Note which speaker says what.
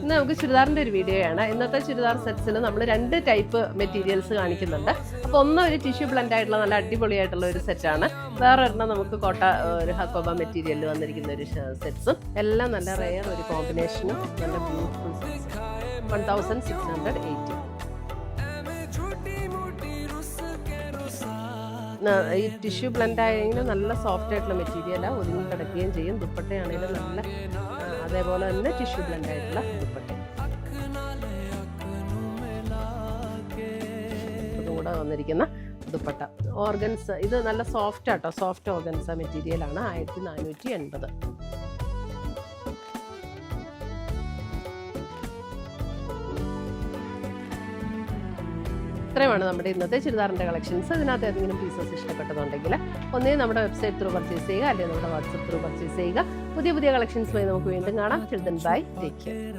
Speaker 1: ഇന്ന് നമുക്ക് ചുരിദാറിൻ്റെ ഒരു വീഡിയോയാണ്. ഇന്നത്തെ ചുരിദാർ സെറ്റ്സിൽ നമ്മൾ 2 ടൈപ്പ് മെറ്റീരിയൽസ് കാണിക്കുന്നുണ്ട്. അപ്പോൾ ഒന്ന് ഒരു ടിഷ്യൂ ബ്ലെൻഡ് ആയിട്ടുള്ള നല്ല അടിപൊളിയായിട്ടുള്ള ഒരു സെറ്റാണ്. വേറെ ഒരെണ്ണം നമുക്ക് കോട്ട ഒരു ഹക്കോബ മെറ്റീരിയലിൽ വന്നിരിക്കുന്ന ഒരു സെറ്റ്സും. എല്ലാം നല്ല റെയർ ഒരു കോമ്പിനേഷനും നല്ല ബ്യൂട്ടിഫുൾ സെറ്റ്സ്. 1680. ഈ ടിഷ്യൂ ബ്ലെൻഡ് ആയെങ്കിലും നല്ല സോഫ്റ്റ് ആയിട്ടുള്ള മെറ്റീരിയലാണ്, ഒതുങ്ങി കിടക്കുകയും ചെയ്യും. ദുപ്പട്ടയാണെങ്കിലും നല്ല അതേപോലെ തന്നെ ടിഷ്യൂ ബ്ലെൻഡ് ആയിട്ടുള്ള ദുപ്പട്ട. അതുകൂടെ വന്നിരിക്കുന്ന ദുപ്പട്ട ഓർഗൻസ്, ഇത് നല്ല സോഫ്റ്റ് ആട്ടോ, സോഫ്റ്റ് ഓർഗൻസ മെറ്റീരിയലാണ്. 1480. ഇത്രയുമാണ് നമ്മുടെ ഇന്നത്തെ ചുരിദാറിൻ്റെ കളക്ഷൻസ്. ഇതിനകത്ത് ഏതെങ്കിലും പീസസ് ഇഷ്ടപ്പെട്ടതുണ്ടെങ്കിൽ ഒന്നേ നമ്മുടെ വെബ്സൈറ്റ് ത്രൂ പർച്ചേസ് ചെയ്യുക, അല്ലെങ്കിൽ നമ്മുടെ വാട്സപ്പ് ത്രൂ പർച്ചേസ് ചെയ്യുക. പുതിയ കളക്ഷൻസുമായി നമുക്ക് വീണ്ടും കാണാം. Till then bye, take care.